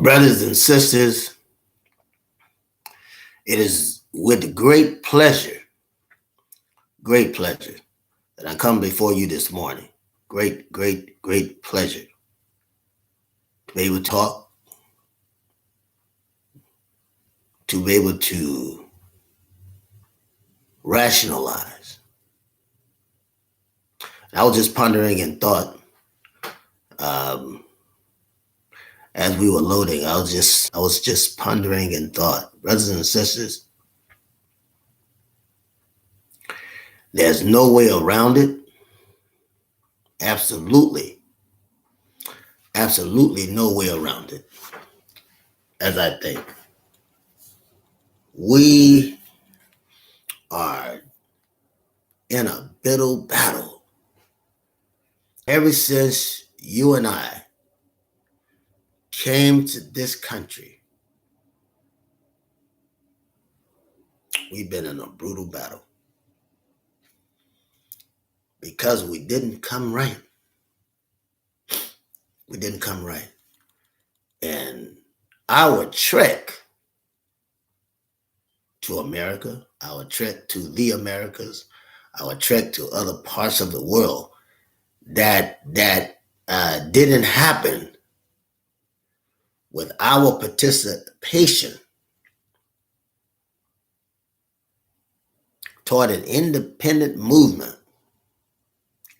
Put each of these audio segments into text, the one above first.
Brothers and sisters, it is with great pleasure that I come before you this morning. Great pleasure to be able to talk, to be able to rationalize. I was just pondering in thought as we were loading. I was just pondering in thought, brothers and sisters. There's no way around it. Absolutely no way around it. As I think, we are in a bitter battle. Ever since you and I came to this country, we've been in a brutal battle because we didn't come right. And our trek to America, our trek to the Americas, our trek to other parts of the world, that didn't happen with our participation toward an independent movement,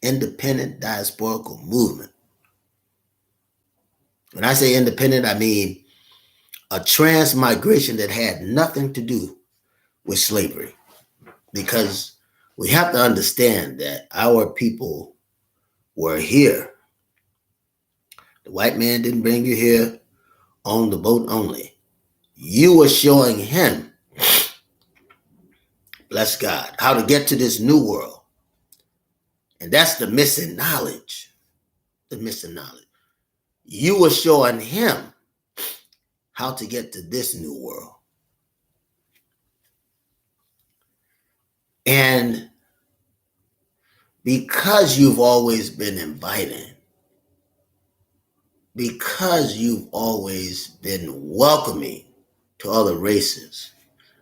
independent diasporical movement. When I say independent, I mean a transmigration that had nothing to do with slavery. Because we have to understand that our people were here. The white man didn't bring you here on the boat only. You were showing him, bless God, how to get to this new world. And that's the missing knowledge. You were showing him how to get to this new world. And because you've always been inviting, because you've always been welcoming to other races,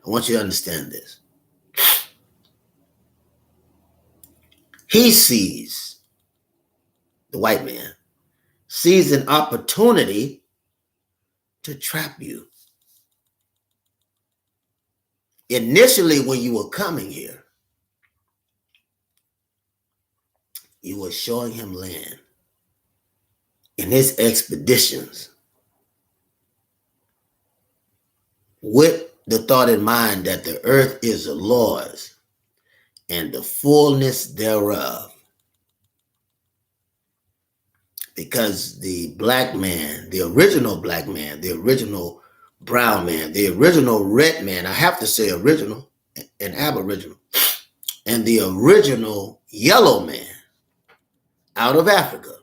I want you to understand this. He sees, the white man, sees an opportunity to trap you. Initially, when you were coming here, you were showing him land in his expeditions with the thought in mind that the earth is the Lord's and the fullness thereof. Because the black man, the original black man, the original brown man, the original red man, I have to say original and aboriginal, and the original yellow man out of Africa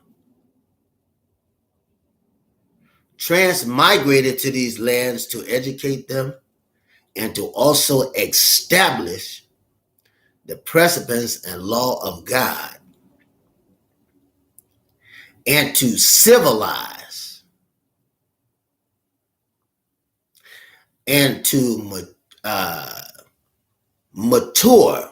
transmigrated to these lands to educate them and to also establish the precedents and law of God and to civilize and to mature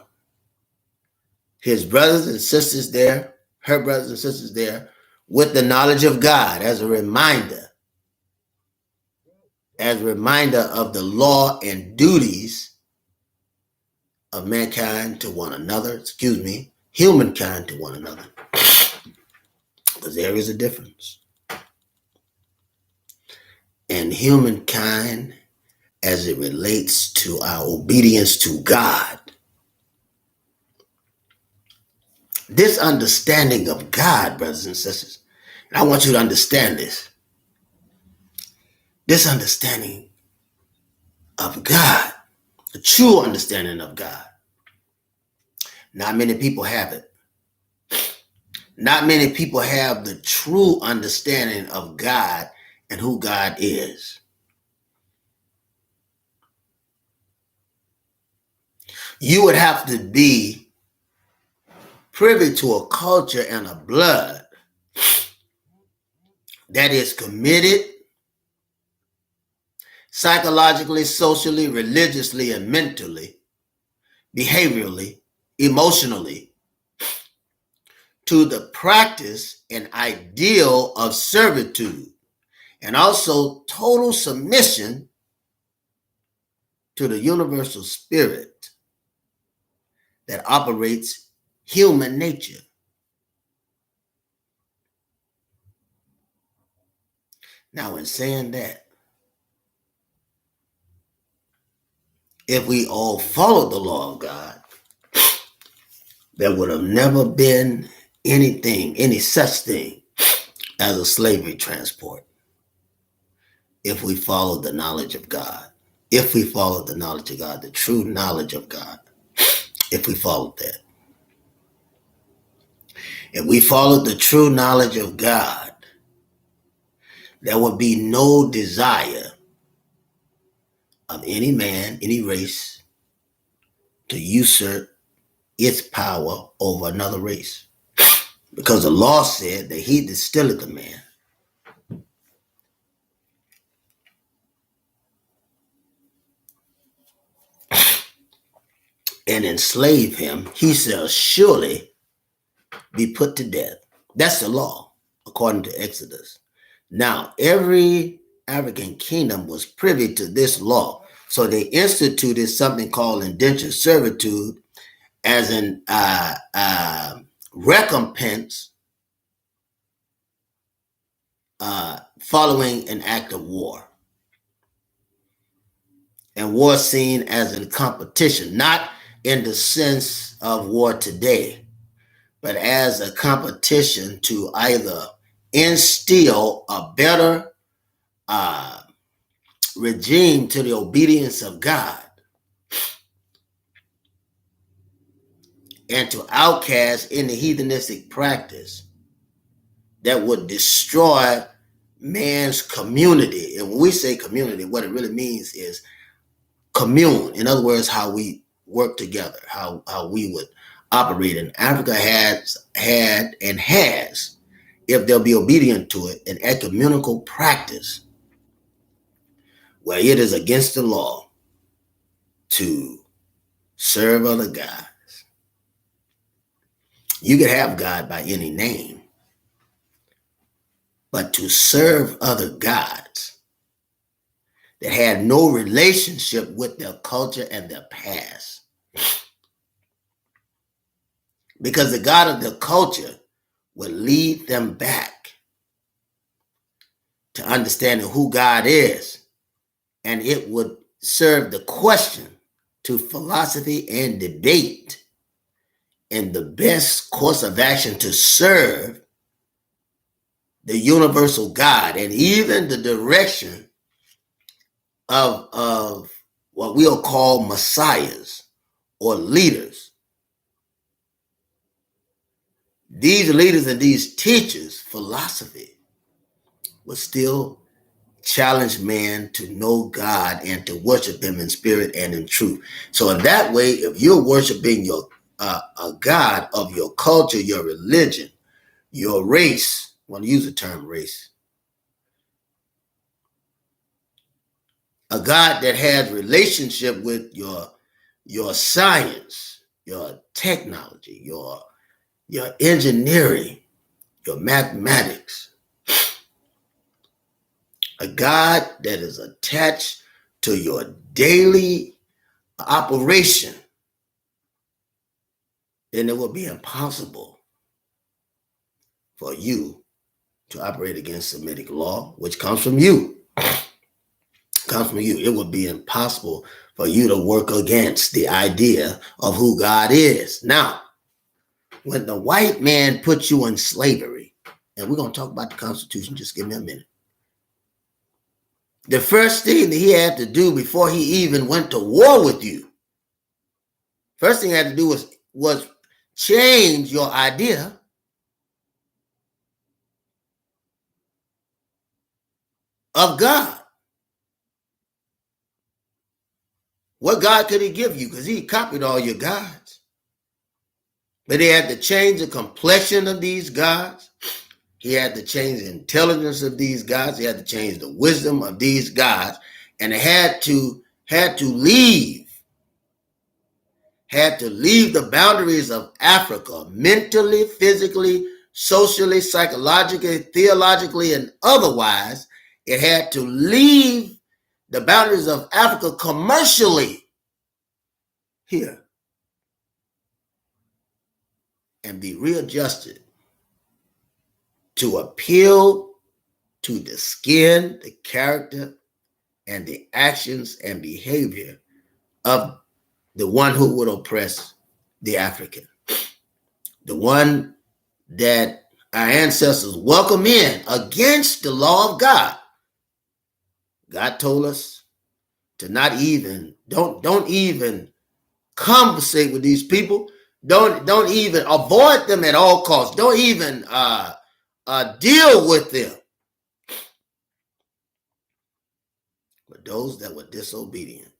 his brothers and sisters there, her brothers and sisters there, with the knowledge of God as a reminder of the law and duties of mankind to one another, humankind to one another. Because there is a difference. And humankind, as it relates to our obedience to God, this understanding of God, brothers and sisters, and I want you to understand this. This understanding of God, the true understanding of God, not many people have it. Not many people have the true understanding of God and who God is. You would have to be privy to a culture and a blood that is committed psychologically, socially, religiously, and mentally, behaviorally, emotionally, to the practice and ideal of servitude, and also total submission to the universal spirit that operates human nature. Now, in saying that, if we all followed the law of God, there would have never been any such thing as a slavery transport if we followed the knowledge of God. If we followed the knowledge of God, the true knowledge of God, if we followed that. If we followed the true knowledge of God, there would be no desire of any man, any race, to usurp its power over another race. Because the law said that he that stilleth a man and enslave him, he shall surely be put to death. That's the law, according to Exodus. Now, every African kingdom was privy to this law. So they instituted something called indentured servitude as an recompense following an act of war. And war seen as a competition, not in the sense of war today, but as a competition to either instill a better regime to the obedience of God and to outcast any heathenistic practice that would destroy man's community. And when we say community, what it really means is commune. In other words, how we work together, how we would operate. And Africa had and has, if they'll be obedient to it, an ecumenical practice where it is against the law to serve other gods. You can have God by any name, but to serve other gods that had no relationship with their culture and their past. Because the God of their culture would lead them back to understanding who God is, and it would serve the question to philosophy and debate in the best course of action to serve the universal God, and even the direction of what we'll call messiahs or leaders. These leaders and these teachers, philosophy, will still challenge man to know God and to worship him in spirit and in truth. So in that way, if you're worshiping your a God of your culture, your religion, your race, I want to use the term race, a God that has relationship with your science, your technology, your engineering, your mathematics, a God that is attached to your daily operation, then it will be impossible for you to operate against Semitic law, which comes from you. It would be impossible for you to work against the idea of who God is. Now, when the white man put you in slavery, and we're going to talk about the Constitution, just give me a minute. The first thing that he had to do before he even went to war with you, first thing he had to do was change your idea of God. What God could he give you? Because he copied all your gods. But he had to change the complexion of these gods. He had to change the intelligence of these gods. He had to change the wisdom of these gods. and they had to leave the boundaries of Africa mentally, physically, socially, psychologically, theologically, and otherwise. It had to leave the boundaries of Africa commercially here and be readjusted to appeal to the skin, the character, and the actions and behavior of the one who would oppress the African, the one that our ancestors welcome in against the law of God. God told us to not even, don't even conversate with these people. Don't even avoid them at all costs. Don't even deal with them. But those that were disobedient,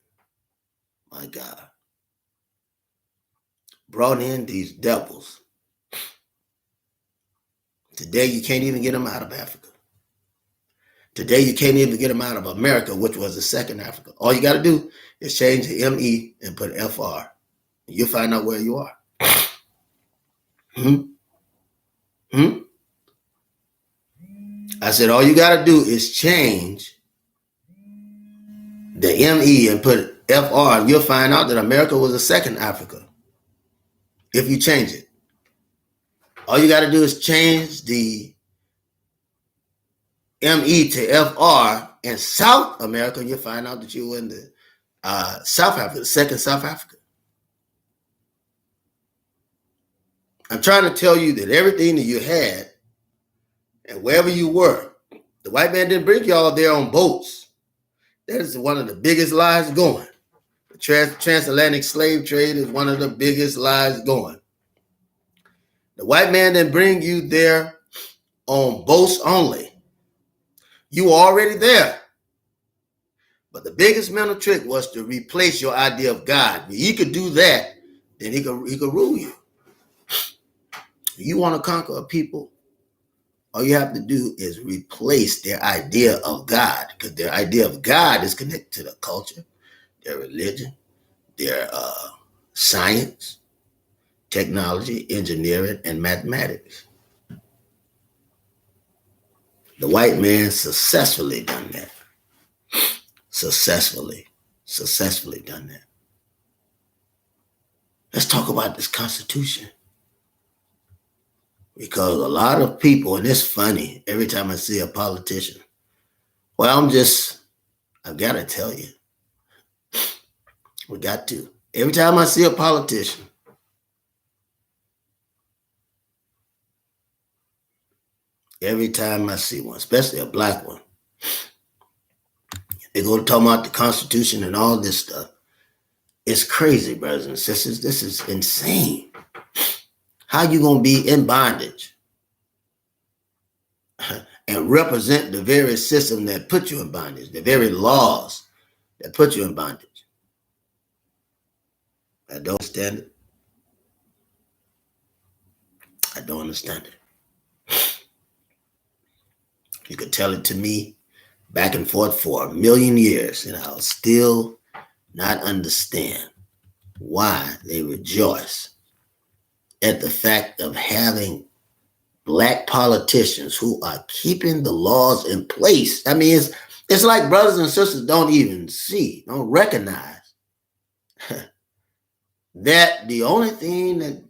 my God, brought in these devils. Today, you can't even get them out of Africa. Today, you can't even get them out of America, which was the second Africa. All you got to do is change the M-E and put FR. You'll find out where you are. I said, all you got to do is change the M-E and put FR, and you'll find out that America was the second Africa. If you change it. All you got to do is change the M-E to FR in South America, and you'll find out that you were in the South Africa, the second South Africa. I'm trying to tell you that everything that you had and wherever you were, the white man didn't bring y'all there on boats. That is one of the biggest lies going. The transatlantic slave trade is one of the biggest lies going. The white man didn't bring you there on boats only. You were already there. But the biggest mental trick was to replace your idea of God. If he could do that, then he could rule you. If you want to conquer a people, all you have to do is replace their idea of God, because their idea of God is connected to their culture, their religion, their science, technology, engineering, and mathematics. The white man successfully done that. Successfully done that. Let's talk about this Constitution. Because a lot of people, and it's funny, every time I see a politician, well, I've got to tell you, we got to. Every time I see a politician, every time I see one, especially a black one, they go to talk about the Constitution and all this stuff. It's crazy, brothers and sisters. This is insane. How you going to be in bondage and represent the very system that put you in bondage, the very laws that put you in bondage? I don't understand it. I don't understand it. You could tell it to me back and forth for a million years, and I'll still not understand why they rejoice at the fact of having black politicians who are keeping the laws in place. I mean, it's like brothers and sisters don't even see, don't recognize that the only thing that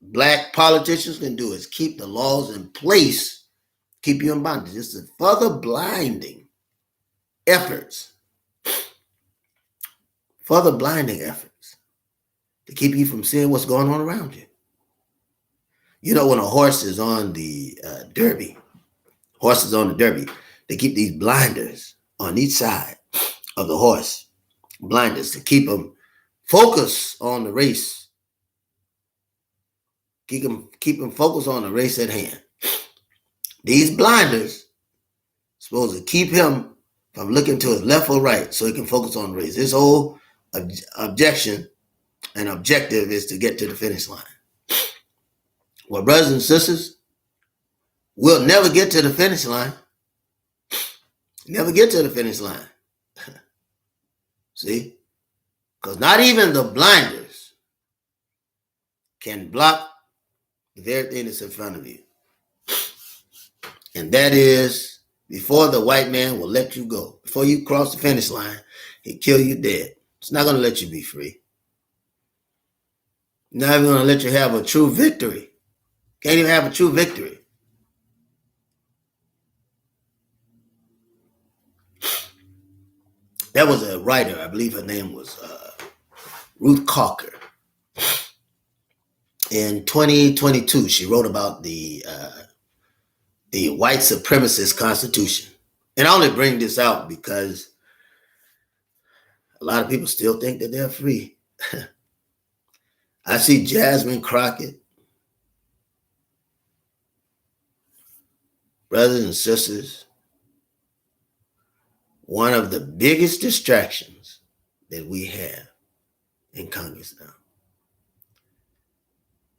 black politicians can do is keep the laws in place, keep you in bondage. It's a further blinding efforts to keep you from seeing what's going on around you. You know, when a horse is on the derby, they keep these blinders on each side of the horse, blinders to keep them focused on the race, keep them focused on the race at hand. These blinders supposed to keep him from looking to his left or right so he can focus on the race. His whole objective is to get to the finish line. Well, brothers and sisters, we'll never get to the finish line. Never get to the finish line. See? Because not even the blinders can block the very thing that's in front of you. And that is, before the white man will let you go, before you cross the finish line, he'll kill you dead. It's not going to let you be free. Not even going to let you have a true victory. Can't even have a true victory. There was a writer, I believe her name was Ruth Calker. In 2022, she wrote about the white supremacist constitution. And I only bring this out because a lot of people still think that they're free. I see Jasmine Crockett, brothers and sisters, one of the biggest distractions that we have in Congress now.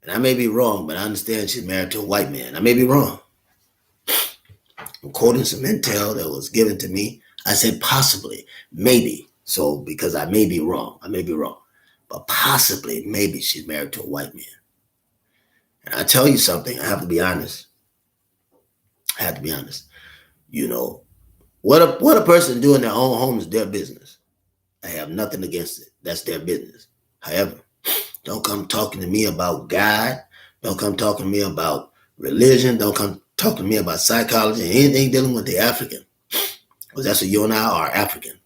And I may be wrong, but I understand she's married to a white man. I may be wrong. I'm quoting some intel that was given to me. I said possibly, maybe. So because I may be wrong, but possibly, maybe she's married to a white man. And I tell you something, I have to be honest. You know, what a person do in their own home is their business. I have nothing against it. That's their business. However, don't come talking to me about God. Don't come talking to me about religion. Don't come talking to me about psychology and anything dealing with the African. Because that's what you and I are, African.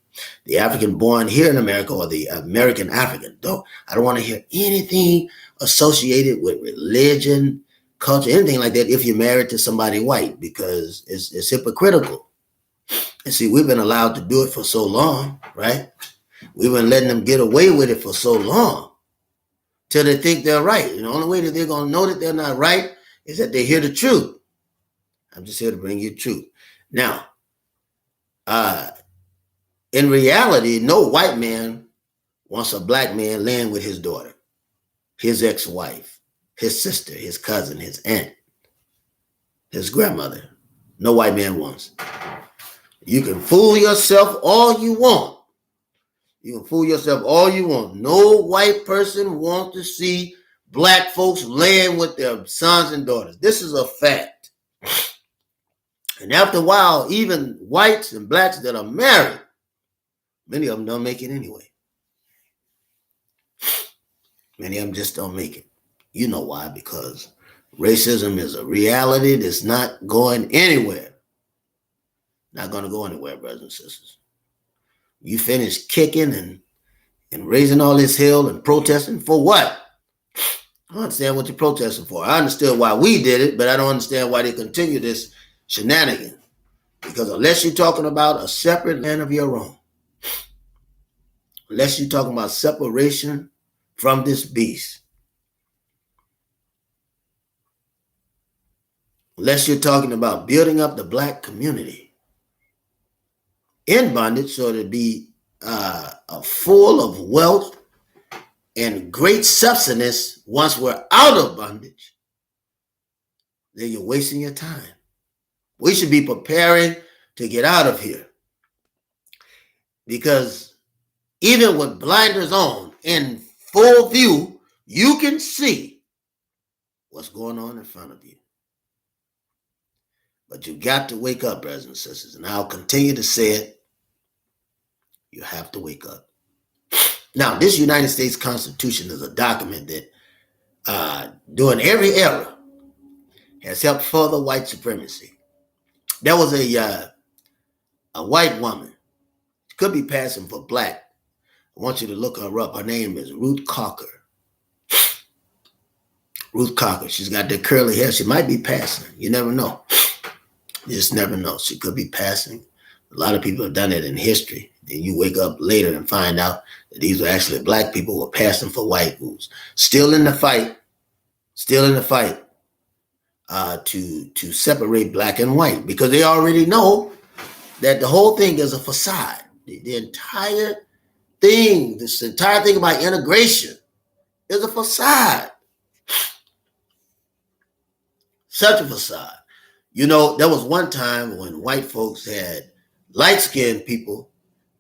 The African born here in America, or the American African. I don't want to hear anything associated with religion, culture, anything like that if you're married to somebody white, because it's hypocritical. And see, we've been allowed to do it for so long, right? We've been letting them get away with it for so long till they think they're right. And the only way that they're going to know that they're not right is that they hear the truth. I'm just here to bring you truth. Now, in reality, no white man wants a black man laying with his daughter, his ex-wife, his sister, his cousin, his aunt, his grandmother. No white man wants. You can fool yourself all you want. No white person wants to see black folks laying with their sons and daughters. This is a fact. And after a while, even whites and blacks that are married, many of them don't make it anyway. Many of them just don't make it. You know why? Because racism is a reality that's not going anywhere. Not going to go anywhere, brothers and sisters. You finish kicking and raising all this hell and protesting for what? I don't understand what you're protesting for. I understood why we did it, but I don't understand why they continue this shenanigan. Because unless you're talking about a separate land of your own, unless you're talking about separation from this beast, unless you're talking about building up the black community in bondage so to be full of wealth and great substance once we're out of bondage, then you're wasting your time. We should be preparing to get out of here. Because even with blinders on, in full view, you can see what's going on in front of you. But you got to wake up, brothers and sisters. And I'll continue to say it. You have to wake up. Now, this United States Constitution is a document that during every era has helped further white supremacy. There was a white woman. She could be passing for black. I want you to look her up. Her name is Ruth Calker. Ruth Calker. She's got that curly hair. She might be passing. You never know. You just never know. She could be passing. A lot of people have done it in history. And you wake up later and find out that these were actually black people who were passing for white, who's still in the fight to separate black and white, because they already know that the whole thing is a facade. The entire thing, this entire thing about integration is a facade. Such a facade. You know, there was one time when white folks had light-skinned people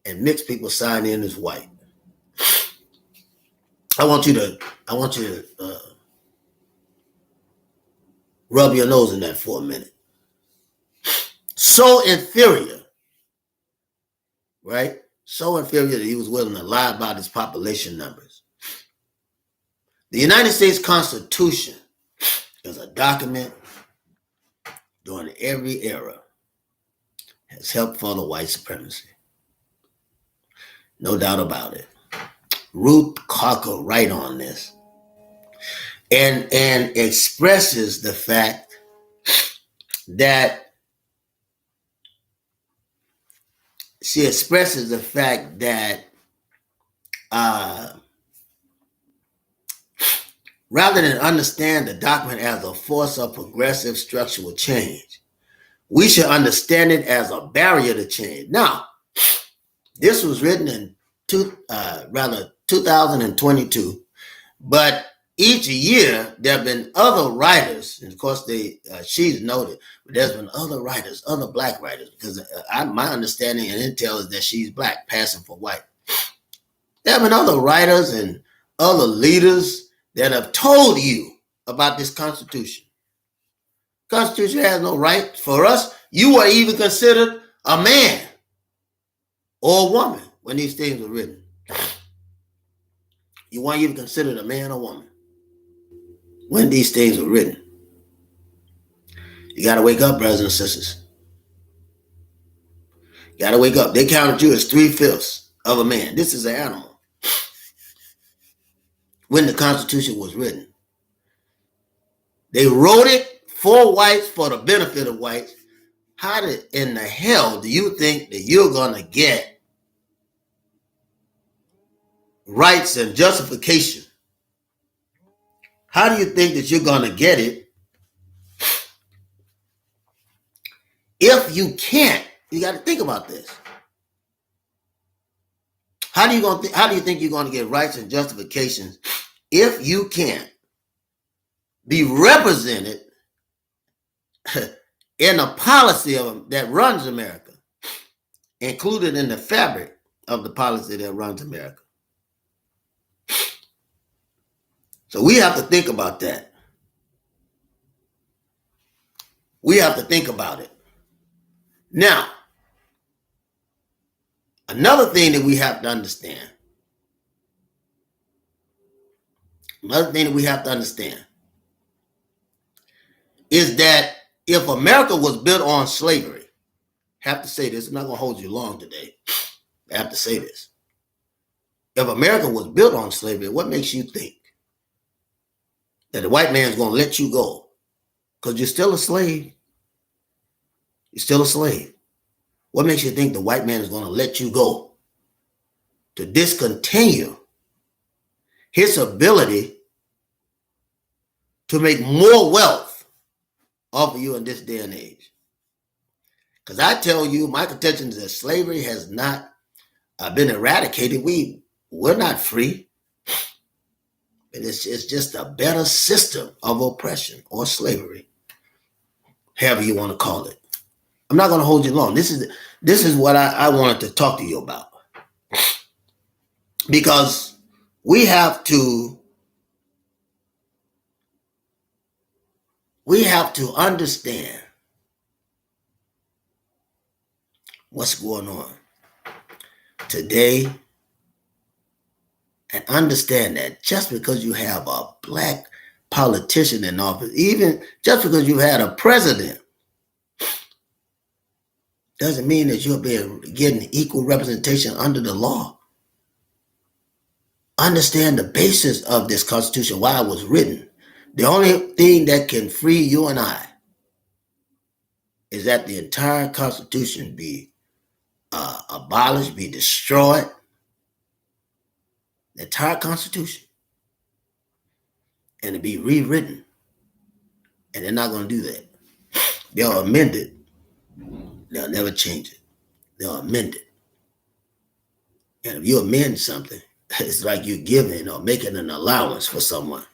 and mixed people sign in as white. I want you to rub your nose in that for a minute. So inferior, right? So inferior that he was willing to lie about his population numbers. The United States Constitution is a document during every era has helped follow white supremacy. No doubt about it. Ruth Cocker right on this. And expresses the fact that rather than understand the document as a force of progressive structural change, we should understand it as a barrier to change. Now, this was written in 2022, but each year there have been other writers, and of course she's noted, but there's been other writers, other black writers, because my understanding and intel is that she's black, passing for white. There have been other writers and other leaders that have told you about this Constitution. Constitution has no right for us. You were even considered a man or a woman when these things were written. You weren't even considered a man or woman when these things were written. You got to wake up, brothers and sisters. You got to wake up. They counted you as 3/5 of a man. This is an animal. When the Constitution was written, they wrote it for whites, for the benefit of whites. How in the hell do you think that you're going to get rights and justification? How do you think that you're going to get it if you can't? You got to think about this. How do you think you're going to get rights and justifications if you can't be represented in a policy that runs America, included in the fabric of the policy that runs America? So we have to think about that. We have to think about it. Now, another thing that we have to understand, is that if America was built on slavery, I have to say this, I'm not going to hold you long today. I have to say this. If America was built on slavery, what makes you think that the white man's going to let you go? Because you're still a slave. You're still a slave. What makes you think the white man is going to let you go? To discontinue his ability to make more wealth off of you in this day and age. Because I tell you, my contention is that slavery has not been eradicated. We're not free. It's just a better system of oppression or slavery, however you want to call it. I'm not going to hold you long. This is what I wanted to talk to you about. Because we have to understand what's going on today and understand that just because you have a black politician in office, even just because you had a president, doesn't mean that you'll be getting equal representation under the law. Understand the basis of this Constitution, why it was written. The only thing that can free you and I is that the entire Constitution be abolished, be destroyed. The entire Constitution. And to be rewritten. And they're not going to do that. They'll amend it. They'll never change it. They'll amend it. And if you amend something, it's like you're giving or making an allowance for someone.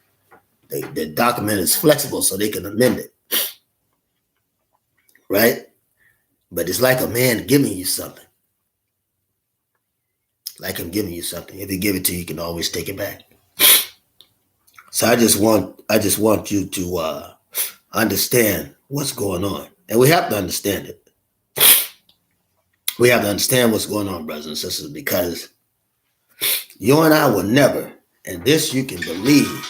The document is flexible so they can amend it. Right? But it's like a man giving you something. like him giving you something. If he give it to you, you can always take it back. So I just want you to understand what's going on. And we have to understand it. We have to understand what's going on, brothers and sisters, because you and I will never, and this you can believe,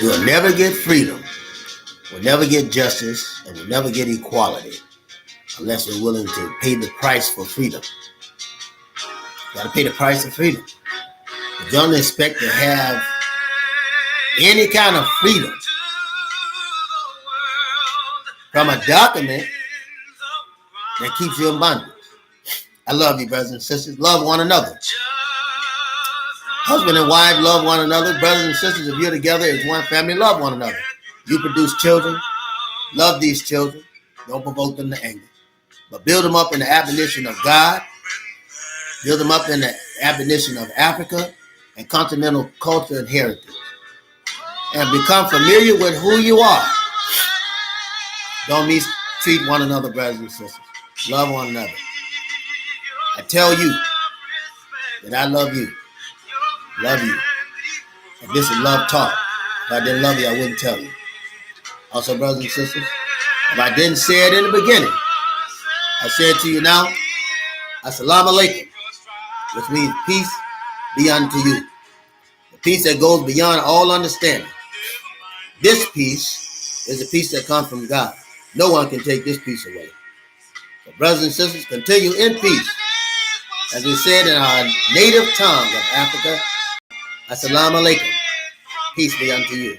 we will never get freedom, we'll never get justice, and we'll never get equality unless we're willing to pay the price for freedom. You got to pay the price of freedom. You don't expect to have any kind of freedom from a document that keeps you in bondage. I love you, brothers and sisters. Love one another. Husband and wife, love one another. Brothers and sisters, if you're together as one family, love one another. You produce children. Love these children. Don't provoke them to anger. But build them up in the admonition of God. Build them up in the admonition of Africa and continental culture and heritage. And become familiar with who you are. Don't mistreat one another, brothers and sisters. Love one another. I tell you that I love you. Love you. And this is love talk. If I didn't love you, I wouldn't tell you. Also, brothers and sisters, if I didn't say it in the beginning, I say it to you now. Assalamu alaikum, which means peace be unto you. The peace that goes beyond all understanding. This peace is the peace that comes from God. No one can take this peace away. So brothers and sisters, continue in peace. As we said in our native tongue of Africa, Assalamu alaikum. Peace be unto you.